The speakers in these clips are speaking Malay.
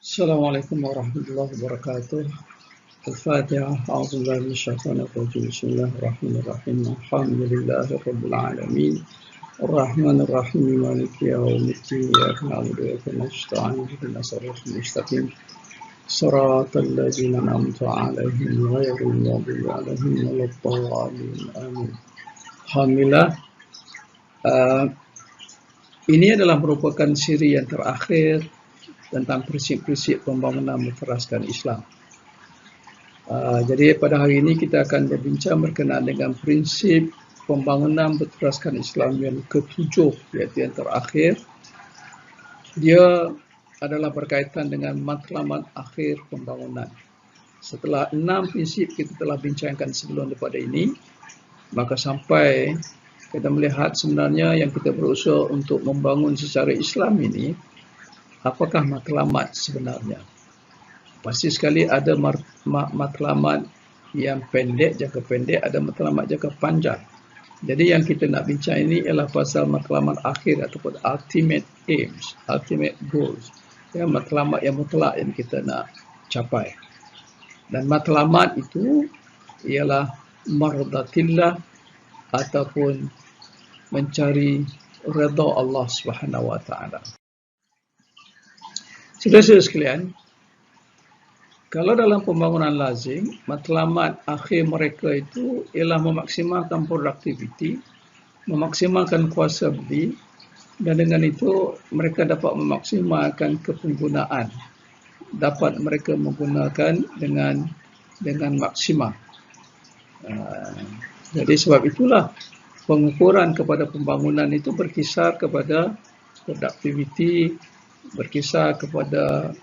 Assalamualaikum warahmatullahi wabarakatuh. Al-Fatihah. A'udzubillahi minasyaitonir rajim. Bismillahirrahmanirrahim. Alhamdulillahi rabbil alamin. Ar-Rahmanir Rahim. Maliki yaumiddin. Iyyaka na'budu wa iyyaka nasta'in. Ihdinas siratal mustaqim. Shiratal ladzina an'amta 'alaihim ghairil maghdubi 'alaihim waladdallin. Amin. Alhamdulillah. Uh, ini adalah merupakan siri yang terakhir tentang prinsip-prinsip pembangunan berteraskan Islam. Jadi pada hari ini kita akan berbincang berkenaan dengan prinsip pembangunan berteraskan Islam yang ketujuh, iaitu yang terakhir. Dia adalah berkaitan dengan matlamat akhir pembangunan. Setelah 6 prinsip kita telah bincangkan sebelum daripada ini, maka sampai kita melihat sebenarnya yang kita berusaha untuk membangun secara Islam ini, apakah matlamat sebenarnya? Pasti sekali ada matlamat yang pendek, jangka pendek, ada matlamat jangka panjang. Jadi yang kita nak bincang ini ialah pasal matlamat akhir ataupun ultimate aims, ultimate goals. Ya, matlamat yang mutlak yang kita nak capai. Dan matlamat itu ialah mardatillah ataupun mencari redha Allah Subhanahu wa taala. Saudara-saudara sekalian, kalau dalam pembangunan lazim, matlamat akhir mereka itu ialah memaksimalkan produktiviti, memaksimalkan kuasa beli, dan dengan itu mereka dapat memaksimalkan kepenggunaan. Dapat mereka menggunakan dengan maksimal. Jadi sebab itulah pengukuran kepada pembangunan itu berkisar kepada produktiviti, berkisar kepada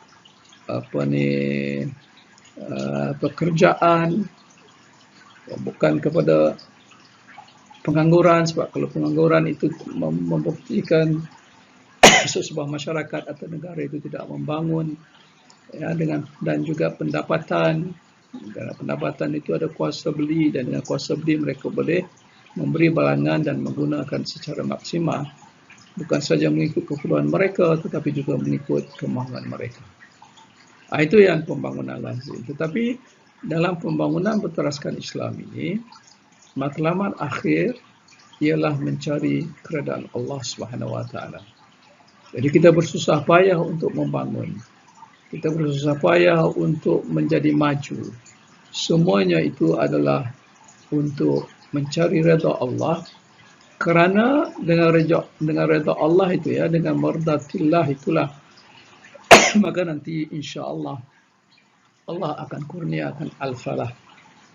pekerjaan, bukan kepada pengangguran, sebab kalau pengangguran itu membuktikan sebuah masyarakat atau negara itu tidak membangun, ya, dan juga pendapatan. Karena pendapatan itu ada kuasa beli, dan dengan kuasa beli mereka boleh memberi balangan dan menggunakan secara maksimal, bukan saja mengikut keperluan mereka tetapi juga mengikut kemahuan mereka. Itu yang pembangunan lazim. Tetapi dalam pembangunan berteraskan Islam ini, matlamat akhir ialah mencari keredaan Allah Subhanahu wa taala. Jadi kita bersusah payah untuk membangun. Kita bersusah payah untuk menjadi maju. Semuanya itu adalah untuk mencari redha Allah, kerana dengan redha Allah itu, ya, dengan mardatillah itulah maka nanti insya-Allah Allah akan kurniakan al-falah,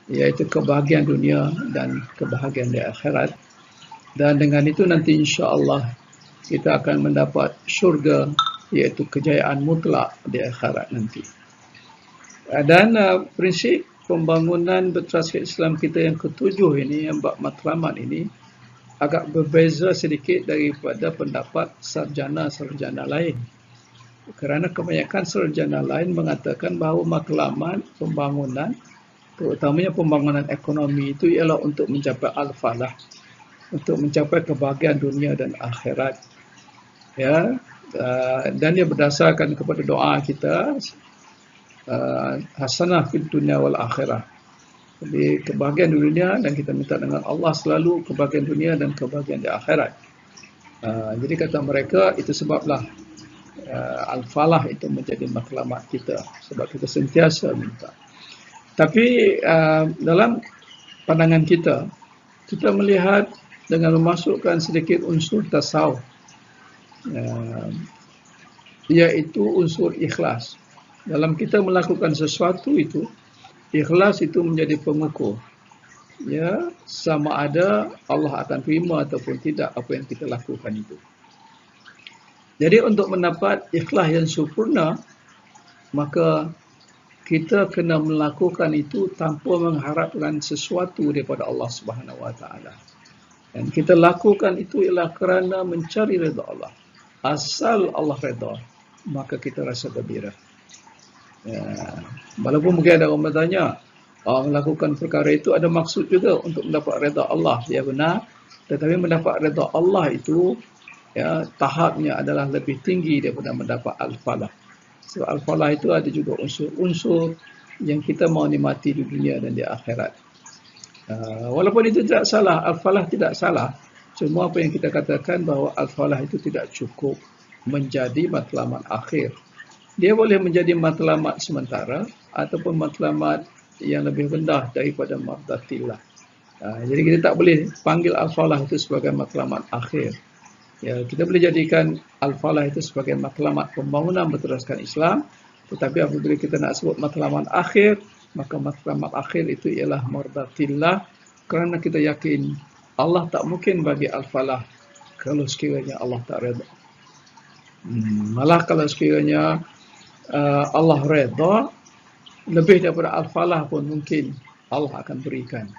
iaitu kebahagiaan dunia dan kebahagiaan di akhirat. Dan dengan itu nanti insya-Allah kita akan mendapat syurga, iaitu kejayaan mutlak di akhirat nanti. Dan prinsip pembangunan berteraskan Islam kita yang ketujuh ini, yang bab matlamat ini, agak berbeza sedikit daripada pendapat sarjana-sarjana lain. Kerana kebanyakan sarjana lain mengatakan bahawa matlamat pembangunan, terutamanya pembangunan ekonomi itu, ialah untuk mencapai al-falah, untuk mencapai kebahagiaan dunia dan akhirat. Ya, dan dia berdasarkan kepada doa kita, hasanah fid dunya wal akhirah. Jadi kebahagiaan dunia, dan kita minta dengan Allah selalu kebahagiaan dunia dan kebahagiaan di akhirat. Jadi kata mereka, itu sebablah al-falah itu menjadi matlamat kita, sebab kita sentiasa minta. Tapi dalam pandangan kita, kita melihat dengan memasukkan sedikit unsur tasawuf, iaitu unsur ikhlas. Dalam kita melakukan sesuatu itu, ikhlas itu menjadi pengukur, ya, sama ada Allah akan terima ataupun tidak apa yang kita lakukan itu. Jadi untuk mendapat ikhlas yang sempurna, maka kita kena melakukan itu tanpa mengharapkan sesuatu daripada Allah Subhanahu wa taala. Dan kita lakukan itu ialah kerana mencari redha Allah. Asal Allah redha, maka kita rasa gembira. Ya, walaupun mungkin ada orang bertanya, melakukan perkara itu ada maksud juga untuk mendapat redha Allah. Ya benar, tetapi mendapat redha Allah itu, ya, tahapnya adalah lebih tinggi daripada mendapat al-falah. So al-falah itu ada juga unsur-unsur yang kita mau nikmati di dunia dan di akhirat. Walaupun itu tidak salah, al-falah tidak salah. Cuma apa yang kita katakan bahawa al-falah itu tidak cukup menjadi matlamat akhir. Dia boleh menjadi matlamat sementara ataupun matlamat yang lebih rendah daripada mardatillah. Jadi kita tak boleh panggil al-falah itu sebagai matlamat akhir. Ya, kita boleh jadikan al-falah itu sebagai matlamat pembangunan berteruskan Islam, tetapi apabila kita nak sebut matlamat akhir, maka matlamat akhir itu ialah mardatillah, kerana kita yakin Allah tak mungkin bagi al-falah kalau sekiranya Allah tak redha. Malah kalau sekiranya Allah redha, lebih daripada al-falah pun mungkin Allah akan berikan.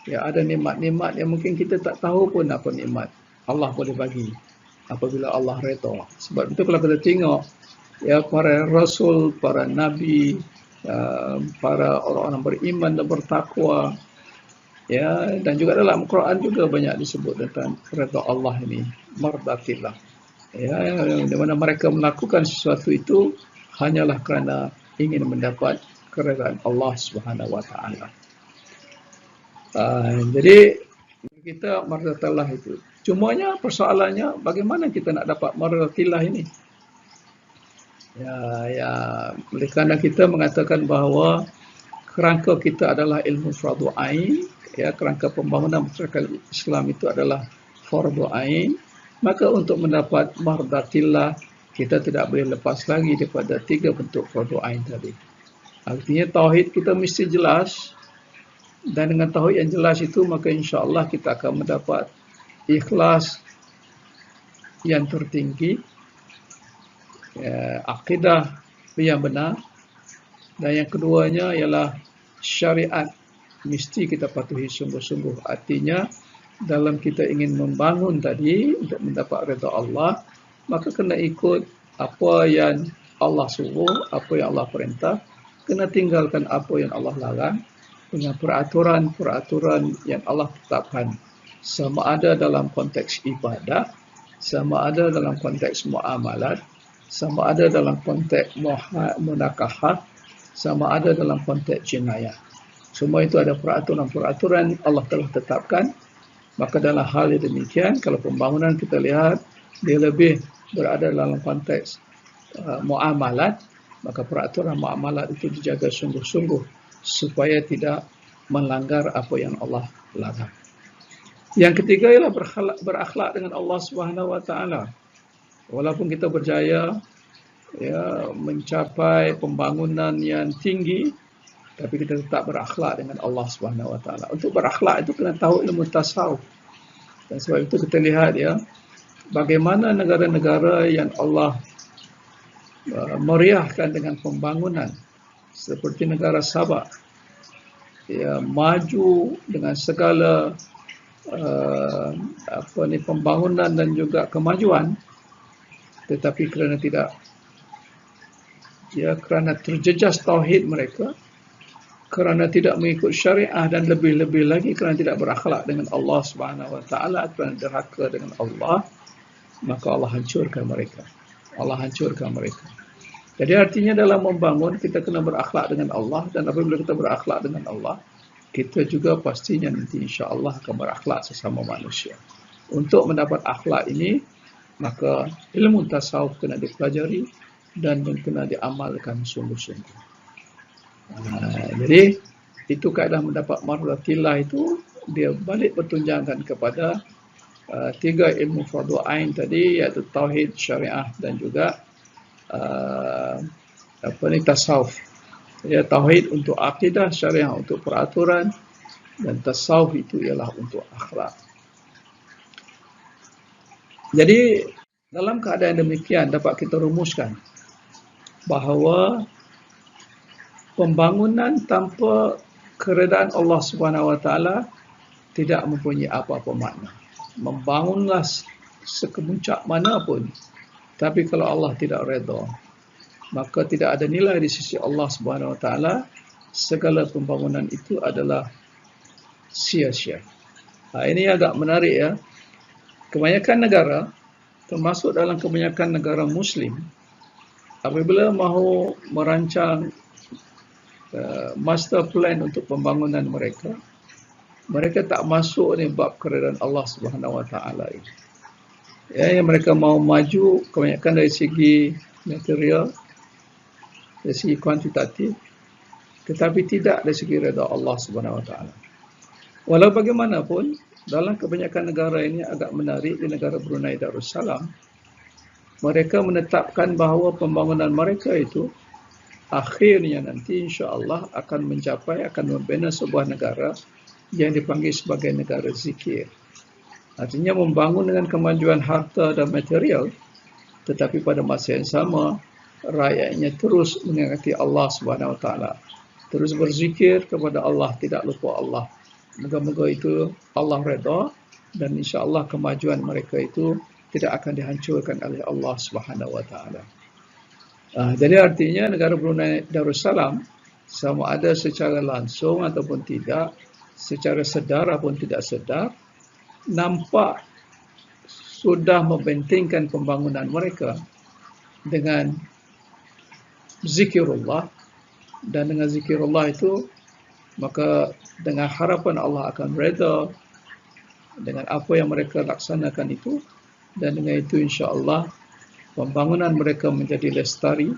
Ya, ada nikmat-nikmat yang mungkin kita tak tahu pun apa nikmat Allah boleh bagi apabila Allah redha. Sebab itu kalau kita tengok ya, para rasul, para nabi, para orang-orang beriman dan bertakwa, ya, dan juga dalam Quran juga banyak disebut tentang redha Allah ini, mardatillah. Ya, di mana mereka melakukan sesuatu itu hanyalah kerana ingin mendapat keredaan Allah Subhanahu wa taala. Jadi kita mardatillah itu. Cumanya persoalannya bagaimana kita nak dapat mardatillah ini? Ya, kerana kita mengatakan bahawa kerangka kita adalah ilmu fardu ain, ya, kerangka pembangunan masyarakat Islam itu adalah fardu ain, maka untuk mendapat mardatillah kita tidak boleh lepas lagi daripada 3 bentuk fardu ain tadi. Artinya tauhid kita mesti jelas, dan dengan tauhid yang jelas itu maka insya-Allah kita akan mendapat ikhlas yang tertinggi, akidah yang benar, dan yang keduanya ialah syariat mesti kita patuhi sungguh-sungguh. Artinya dalam kita ingin membangun tadi untuk mendapat redha Allah, maka kena ikut apa yang Allah suruh, apa yang Allah perintah, kena tinggalkan apa yang Allah larang dengan peraturan-peraturan yang Allah tetapkan, sama ada dalam konteks ibadah, sama ada dalam konteks muamalat, sama ada dalam konteks munakahat, sama ada dalam konteks jinayah. Semua itu ada peraturan-peraturan Allah telah tetapkan. Maka dalam hal yang demikian, kalau pembangunan kita lihat dia lebih berada dalam konteks muamalat, maka peraturan muamalat itu dijaga sungguh-sungguh supaya tidak melanggar apa yang Allah larang. Yang ketiga ialah berakhlak dengan Allah Subhanahu wa taala. Walaupun kita berjaya ya mencapai pembangunan yang tinggi, tapi kita tetap berakhlak dengan Allah Subhanahu wa taala. Untuk berakhlak itu kena tahu ilmu tasawuf. Dan sebab itu kita lihat ya, bagaimana negara-negara yang Allah meriahkan dengan pembangunan seperti negara Sabah, ya, maju dengan segala pembangunan dan juga kemajuan, tetapi kerana terjejas tauhid mereka, kerana tidak mengikut syariah, dan lebih-lebih lagi kerana tidak berakhlak dengan Allah Subhanahu wa taala, kerana derhaka dengan Allah, maka Allah hancurkan mereka. Jadi artinya dalam membangun kita kena berakhlak dengan Allah, dan apabila kita berakhlak dengan Allah, kita juga pastinya nanti insya-Allah akan berakhlak sesama manusia. Untuk mendapat akhlak ini, maka ilmu tasawuf kena dipelajari dan kena diamalkan sungguh-sungguh. Jadi itu kaedah mendapat mardatillah itu dia balik bertunjangkan kepada 3 ilmu fardu ain tadi, iaitu tauhid, syariah dan juga tasawuf. Ya, tauhid untuk akidah, syariah untuk peraturan, dan tasawuf itu ialah untuk akhlak. Jadi dalam keadaan demikian dapat kita rumuskan bahawa pembangunan tanpa keredaan Allah Subhanahu wa taala tidak mempunyai apa-apa makna. Membangunlah sekemuncak mana pun, tapi kalau Allah tidak redha, maka tidak ada nilai di sisi Allah Subhanahu wa taala. Segala pembangunan itu adalah sia-sia. Ini agak menarik ya. Kebanyakan negara, termasuk dalam kebanyakan negara Muslim, apabila mahu merancang master plan untuk pembangunan mereka, mereka tak masuk ni bab keredaan Allah Subhanahu Wa Taala ini. Ya, yang mereka mau maju kebanyakan dari segi material, dari segi kuantitatif, tetapi tidak dari segi redha Allah Subhanahu Wa Taala. Walau bagaimanapun, dalam kebanyakan negara ini agak menarik, di negara Brunei Darussalam, mereka menetapkan bahawa pembangunan mereka itu akhirnya nanti insya-Allah akan membina sebuah negara yang dipanggil sebagai negara zikir. Artinya membangun dengan kemajuan harta dan material, tetapi pada masa yang sama rakyatnya terus mengingati Allah Subhanahu Wa Taala, terus berzikir kepada Allah, tidak lupa Allah. Moga-moga itu Allah redha dan insya-Allah kemajuan mereka itu tidak akan dihancurkan oleh Allah Subhanahu Wa Taala. Jadi artinya negara Brunei Darussalam sama ada secara langsung ataupun tidak, secara sedar ataupun tidak sedar, nampak sudah membentingkan pembangunan mereka dengan zikirullah, dan dengan zikirullah itu maka dengan harapan Allah akan redha dengan apa yang mereka laksanakan itu, dan dengan itu insya-Allah pembangunan mereka menjadi lestari,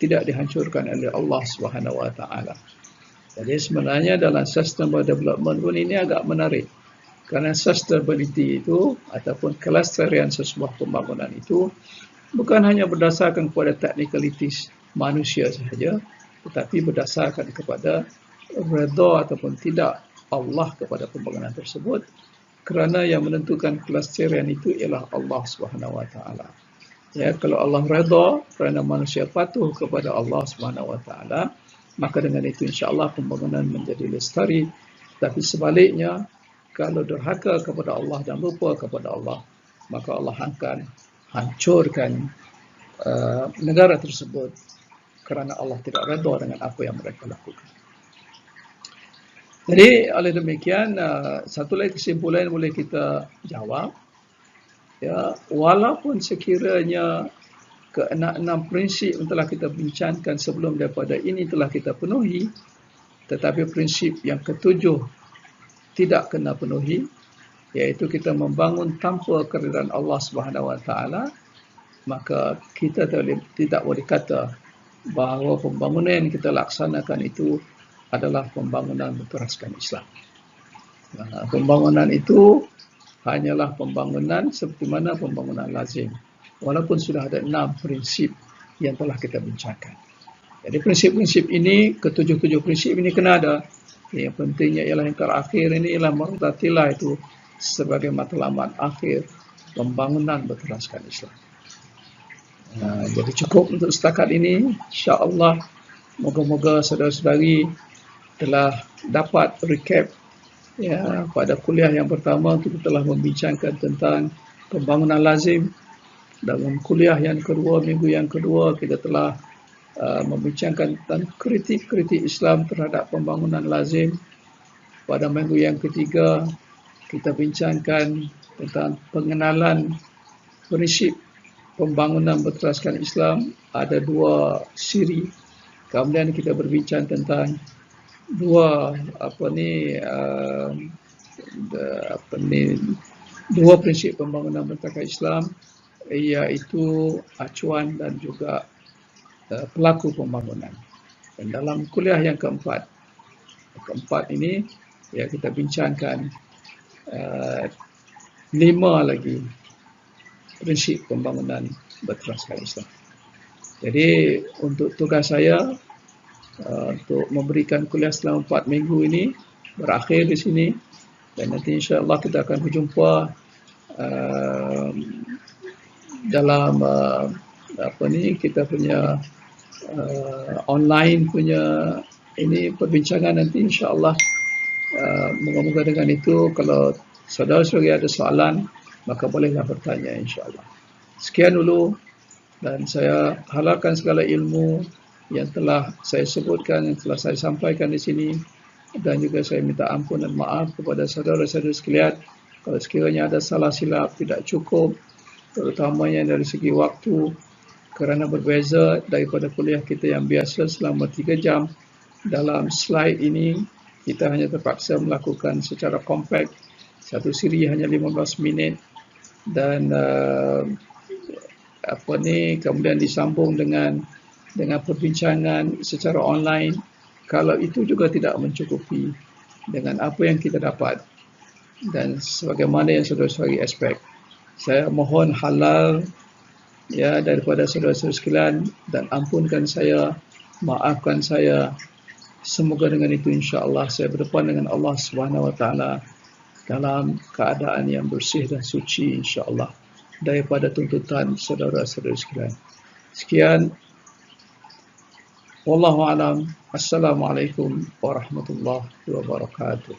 tidak dihancurkan oleh Allah Subhanahu Wa Taala. Jadi sebenarnya dalam sustainable development pun ini agak menarik, kerana sustainability itu ataupun kelestarian sesebuah pembangunan itu bukan hanya berdasarkan kepada technicalities manusia sahaja, tetapi berdasarkan kepada redha ataupun tidak Allah kepada pembangunan tersebut, kerana yang menentukan kelestarian itu ialah Allah Subhanahu Wa Taala. Ya, kalau Allah redha kerana manusia patuh kepada Allah Subhanahu Wa Taala, maka dengan itu insya-Allah pembangunan menjadi lestari. Tapi sebaliknya, kalau durhaka kepada Allah dan lupa kepada Allah, maka Allah akan hancurkan negara tersebut kerana Allah tidak redha dengan apa yang mereka lakukan. Jadi oleh demikian, satu lagi kesimpulan boleh kita jawab, ya, walaupun sekiranya keenam prinsip yang telah kita bincangkan sebelum daripada ini telah kita penuhi, tetapi prinsip yang ketujuh tidak kena penuhi, iaitu kita membangun tanpa keridaan Allah Subhanahu Wa Taala, maka kita tidak boleh kata bahawa pembangunan yang kita laksanakan itu adalah pembangunan berteraskan Islam. Pembangunan itu hanyalah pembangunan seperti mana pembangunan lazim, walaupun sudah ada 6 prinsip yang telah kita bincangkan. Jadi prinsip-prinsip ini, ketujuh-tujuh prinsip ini kena ada. Yang pentingnya ialah yang terakhir ini ialah martatilah itu sebagai matlamat akhir pembangunan berteraskan Islam. Jadi cukup untuk setakat ini. InsyaAllah moga-moga saudara-saudari telah dapat recap, ya, pada kuliah yang pertama kita telah membincangkan tentang pembangunan lazim. Dalam kuliah yang kedua, minggu yang kedua, kita telah membincangkan tentang kritik-kritik Islam terhadap pembangunan lazim. Pada minggu yang ketiga, kita bincangkan tentang pengenalan prinsip pembangunan berteraskan Islam. Ada 2 siri. Kemudian kita berbincang tentang dua prinsip pembangunan berteraskan Islam, iaitu acuan dan juga pelaku pembangunan. Dan dalam kuliah yang keempat ini, ya, kita bincangkan 5 lagi prinsip pembangunan berteraskan Islam. Jadi untuk tugas saya untuk memberikan kuliah selama 4 minggu ini berakhir di sini, dan nanti insya-Allah kita akan berjumpa dalam kita punya online punya ini perbincangan nanti insya-Allah. Moga-moga dengan itu kalau saudara-saudari ada soalan maka bolehlah bertanya insya-Allah. Sekian dulu, dan saya halalkan segala ilmu yang telah saya sebutkan, yang telah saya sampaikan di sini, dan juga saya minta ampun dan maaf kepada saudara-saudara sekalian kalau sekiranya ada salah silap, tidak cukup, terutamanya dari segi waktu kerana berbeza daripada kuliah kita yang biasa selama 3 jam. Dalam slide ini kita hanya terpaksa melakukan secara kompak, satu siri hanya 15 minit dan kemudian disambung dengan perbincangan secara online. Kalau itu juga tidak mencukupi dengan apa yang kita dapat dan sebagaimana yang saudara-saudari expect. Saya mohon halal ya daripada saudara-saudara sekalian dan ampunkan saya, maafkan saya. Semoga dengan itu insya-Allah saya berdepan dengan Allah Subhanahu wa taala dalam keadaan yang bersih dan suci insya-Allah daripada tuntutan saudara-saudara sekalian. Sekian, wallahu alam. Assalamualaikum warahmatullahi wabarakatuh.